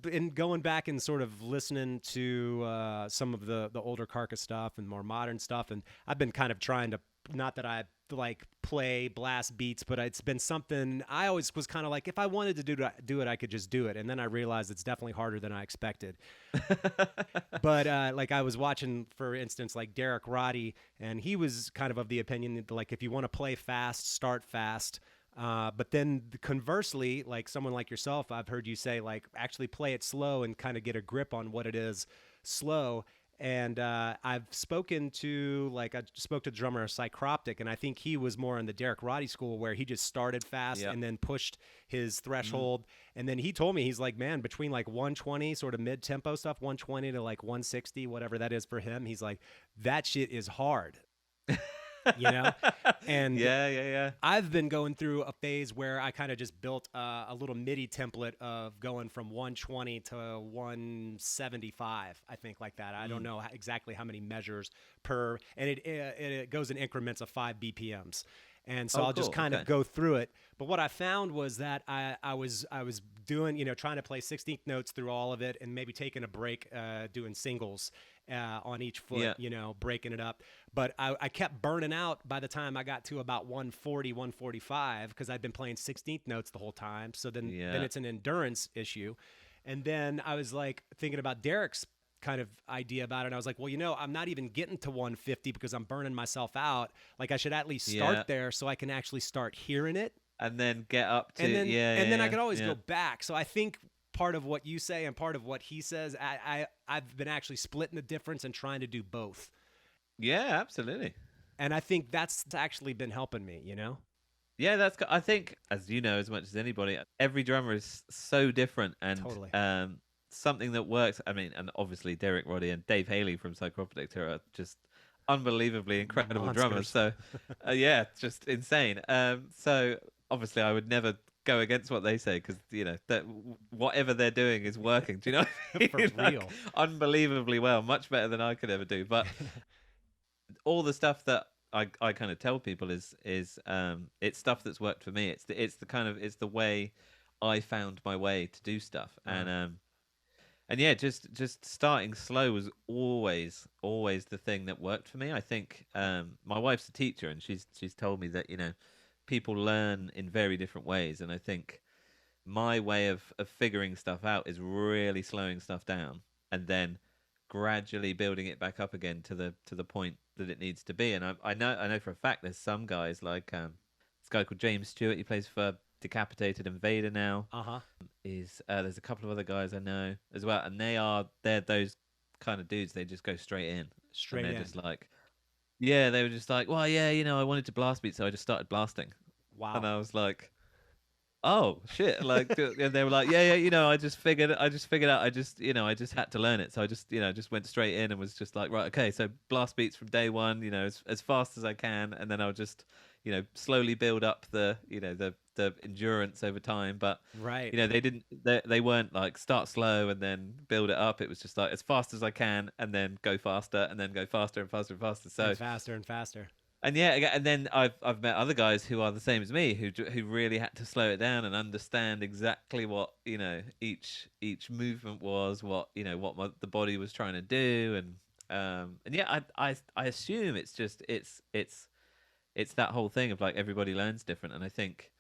been going back and sort of listening to some of the older Carcass stuff and more modern stuff, and I've been kind of trying to, not that I like play blast beats, but it's been something I always was kind of like, if I wanted to do it, I could just do it, and then I realized it's definitely harder than I expected. But like I was watching, for instance, like Derek Roddy, and he was kind of the opinion that like if you want to play fast, start fast. But then conversely, like someone like yourself, I've heard you say like actually play it slow and kind of get a grip on what it is slow. And I've spoken to, like, I spoke to the drummer Psychroptic, and I think he was more in the Derek Roddy school where he just started fast and then pushed his threshold. And then he told me, he's like, man, between like 120, sort of mid-tempo stuff, 120 to like 160, whatever that is for him, he's like, that shit is hard. You know, and I've been going through a phase where I kind of just built a little MIDI template of going from 120 to 175, I think, like that. I don't know exactly how many measures per, and it goes in increments of 5 BPMs. And so I'll just kind of go through it. But what I found was that I was doing, you know, trying to play 16th notes through all of it, and maybe taking a break, doing singles on each foot, you know, breaking it up. But I kept burning out by the time I got to about 140, 145, because I'd been playing 16th notes the whole time. So then it's an endurance issue. And then I was like thinking about Derek's kind of idea about it. And I was like, well, you know, I'm not even getting to 150 because I'm burning myself out. Like I should at least start there so I can actually start hearing it. And then get up to, and then I could always go back. So I think part of what you say and part of what he says, I've been actually splitting the difference and trying to do both. Yeah, absolutely. And I think that's actually been helping me, you know? Yeah, I think, as you know, as much as anybody, every drummer is so different, and Totally. Something that works. I mean, and obviously Derek Roddy and Dave Haley from Psychroptic are just unbelievably incredible drummers. So, just insane. So obviously, I would never go against what they say, because you know that whatever they're doing is working. Do you know what I mean? For real, unbelievably well, much better than I could ever do. But all the stuff that I kind of tell people is it's stuff that's worked for me. It's the way I found my way to do stuff. And yeah, just starting slow was always the thing that worked for me. I think my wife's a teacher, and she's told me that, you know, people learn in very different ways, and I think my way of figuring stuff out is really slowing stuff down and then gradually building it back up again to the point that it needs to be. And I know for a fact there's some guys like this guy called James Stewart. He plays for Decapitated Invader now. There's a couple of other guys I know as well, and they're those kind of dudes. They just go straight in. They're just like, they were just like, well, yeah, you know, I wanted to blast beat, so I just started blasting. Wow. And I was like, oh shit, like, and they were like, yeah, you know, I just figured out, I just had to learn it, so I just went straight in and was just like, right, okay, so blast beats from day one, you know, as fast as I can, and then I'll just, you know, slowly build up the endurance over time. But you know, they weren't like start slow and then build it up. It was just like as fast as I can, and then go faster, and then go faster and faster and faster. So and faster and faster. And and then I've met other guys who are the same as me, who really had to slow it down and understand exactly what, you know, each movement was, what, you know, what the body was trying to do, and yeah, I assume it's just it's that whole thing of like everybody learns different, and I think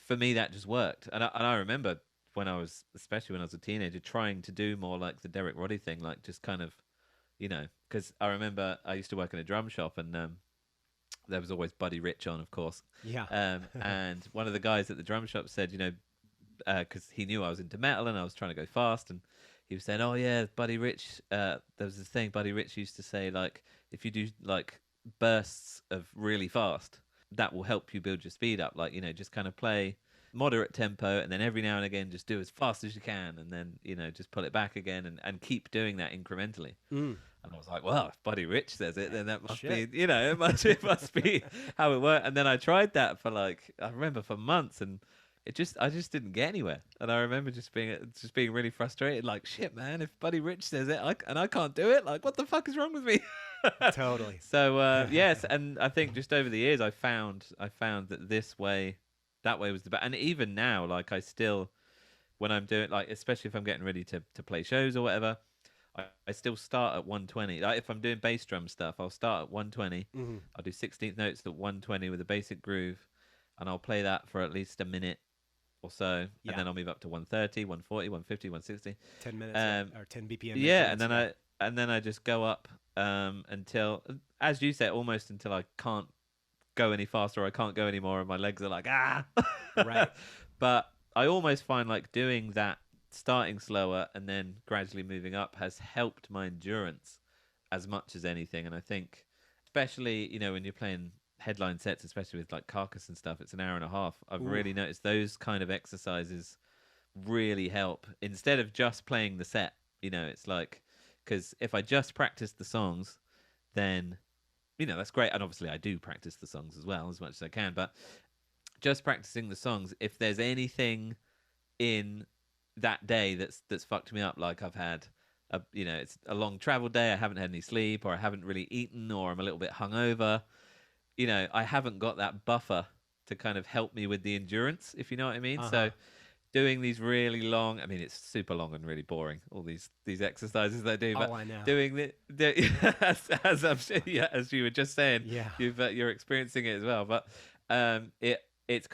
for me that just worked. And I remember especially when I was a teenager, trying to do more like the Derek Roddy thing, like just kind of, you know, because I remember I used to work in a drum shop, and there was always Buddy Rich on, of course. Yeah. And one of the guys at the drum shop said, you know, because he knew I was into metal and I was trying to go fast, and he was saying, oh yeah, Buddy Rich, there was this thing Buddy Rich used to say, like, if you do like bursts of really fast, that will help you build your speed up. Like, you know, just kind of play moderate tempo, and then every now and again just do as fast as you can, and then, you know, just pull it back again, and keep doing that incrementally. And I was like, well, if Buddy Rich says it, then that must be, you know, it must be how it works. And then I tried that for like, I remember for months, and I just didn't get anywhere. And I remember just being really frustrated, like, shit, man, if Buddy Rich says it and I can't do it, like, what the fuck is wrong with me? Totally. So yes, and I think just over the years I found that that way was the best. And even now, like, I still when I'm doing, like, especially if I'm getting ready to play shows or whatever, I still start at 120. Like, if I'm doing bass drum stuff, I'll start at 120. Mm-hmm. I'll do 16th notes at 120 with a basic groove, and I'll play that for at least a minute or so, Yeah. and then I'll move up to 130, 140, 150, 160. 10 minutes or 10 BPM. Yeah, increments, and then I just go up until, as you say, almost until I can't go any faster or I can't go anymore, and my legs are like, ah. Right. But I almost find like doing that, starting slower and then gradually moving up, has helped my endurance as much as anything. And I think, especially, when you're playing headline sets, especially with like Carcass and stuff, it's an hour and a half. I've really noticed those kind of exercises really help instead of just playing the set. It's like, because if I just practice the songs, then that's great, and obviously I do practice the songs as well as much as I can, but just practicing the songs, if there's anything in that day that's fucked me up, like I've had it's a long travel day, I haven't had any sleep, or I haven't really eaten, or I'm a little bit hungover, I haven't got that buffer to kind of help me with the endurance, if you know what I mean. So doing these really long, I mean, it's super long and really boring, all these exercises they do, but I know. doing as I'm sure, as you were just saying, you're experiencing it as well, but it's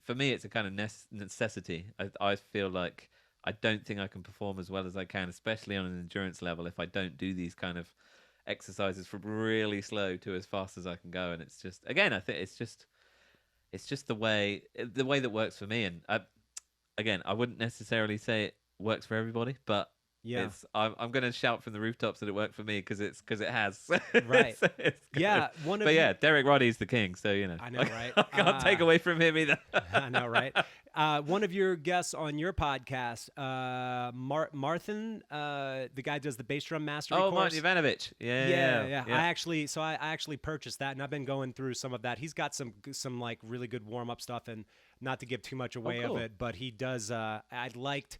for me, it's a kind of necessity. I feel like I don't think I can perform as well as I can, especially on an endurance level, if I don't do these kind of exercises from really slow to as fast as I can go. And it's just, again, I think it's just the way that works for me. And I wouldn't necessarily say it works for everybody, but I'm going to shout from the rooftops that it worked for me because it has. Right. Derek Roddy's the king, so I know, right? I can't take away from him either. I know, right? One of your guests on your podcast, Martin, the guy who does the bass drum mastery course. Martin Ivanovich. Yeah. I actually purchased that, and I've been going through some of that. He's got some like really good warm up stuff, and not to give too much away of it, but he does. I liked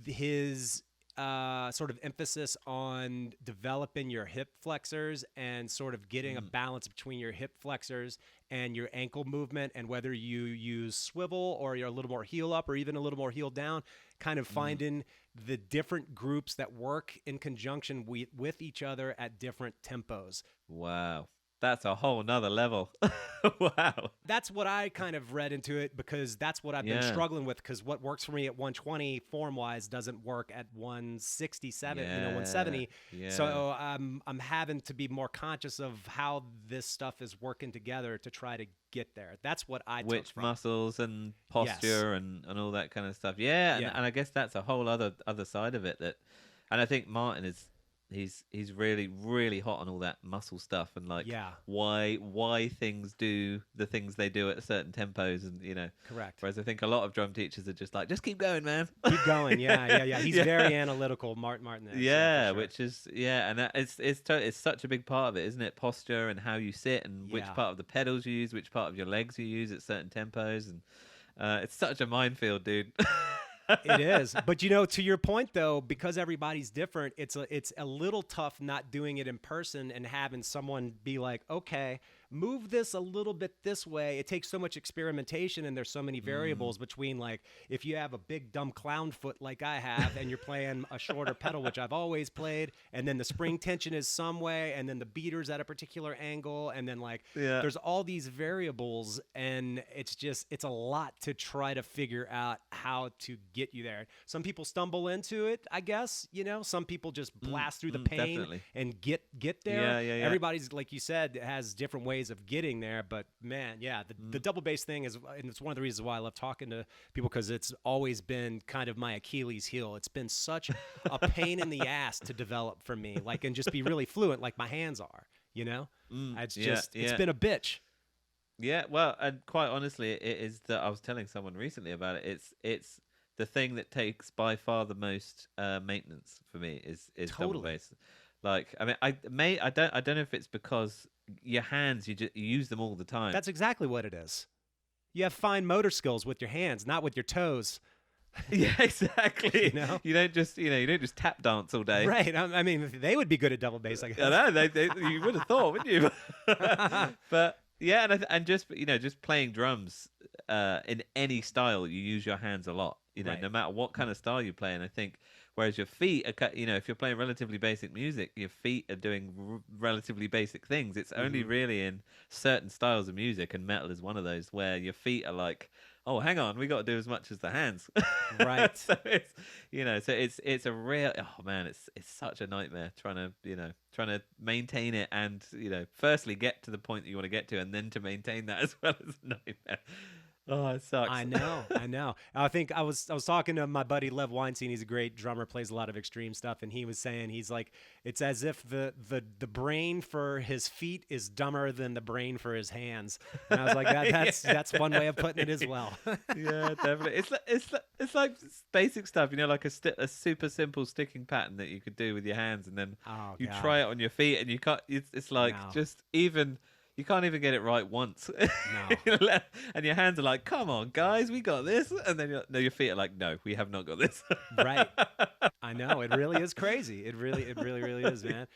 his sort of emphasis on developing your hip flexors and sort of getting a balance between your hip flexors and your ankle movement, and whether you use swivel or you're a little more heel up or even a little more heel down, kind of finding the different groups that work in conjunction with each other at different tempos. Wow. That's a whole nother level. Wow. That's what I kind of read into it, because that's what I've been struggling with, because what works for me at 120 form-wise doesn't work at 167, 170. Yeah. So I'm having to be more conscious of how this stuff is working together to try to get there. That's what I took from. Muscles and posture and all that kind of stuff. Yeah, and I guess that's a whole other side of it and I think Martin is... He's really, really hot on all that muscle stuff and like why things do the things they do at certain tempos, and Correct. Whereas I think a lot of drum teachers are just like, just keep going, man. Keep going. Yeah. He's very analytical, Martin. Yeah, sure. Which is and that it's such a big part of it, isn't it? Posture and how you sit and which part of the pedals you use, which part of your legs you use at certain tempos, and it's such a minefield, dude. It is. But to your point though, because everybody's different, it's a little tough not doing it in person and having someone be like, okay, move this a little bit this way. It takes so much experimentation, and there's so many variables between, like, if you have a big dumb clown foot like I have and you're playing a shorter pedal, which I've always played, and then the spring tension is some way, and then the beater's at a particular angle, and then there's all these variables, and it's a lot to try to figure out how to get you there. Some people stumble into it, I guess, some people just blast through the pain and get there. Yeah. Everybody's, like you said, has different ways of getting there, but man, the double bass thing is, and it's one of the reasons why I love talking to people, because it's always been kind of my Achilles heel. It's been such a pain in the ass to develop for me, and just be really fluent like my hands are, it's been a bitch. Yeah, well, and quite honestly, it is that I was telling someone recently about it. It's the thing that takes by far the most maintenance for me is double bass. Like, I mean, I don't know if it's because your hands, you use them all the time. That's exactly what it is. You have fine motor skills with your hands, not with your toes. Yeah, exactly. You don't just tap dance all day. Right. I mean, they would be good at double bass, I guess. I know. You would have thought, wouldn't you? But yeah, and just playing drums in any style, you use your hands a lot. Right. no matter what kind of style you play. And I think whereas your feet are, if you're playing relatively basic music, your feet are doing relatively basic things. It's only Hmm. really in certain styles of music, and metal is one of those where your feet are like, oh, hang on, we got to do as much as the hands. Right. So it's, so it's a real, oh man, it's such a nightmare trying to maintain it, and firstly get to the point that you want to get to, and then to maintain that as well as a nightmare. Oh, it I sucks. know, I know. I think I was talking to my buddy Lev Weinstein. He's a great drummer, plays a lot of extreme stuff, and he was saying he's like, it's as if the brain for his feet is dumber than the brain for his hands. And I was like, Yeah, that's one way of putting it as definitely. well. Yeah, definitely. It's like basic stuff, like a super simple sticking pattern that you could do with your hands, and then Oh you try God, it on your feet, and you can't. It's like no, just even. You can't even get it right once. no. And your hands are like, "Come on, guys, we got this." And then no, your feet are like, "No, we have not got this." Right. I know, it really is crazy. It really, really is, man.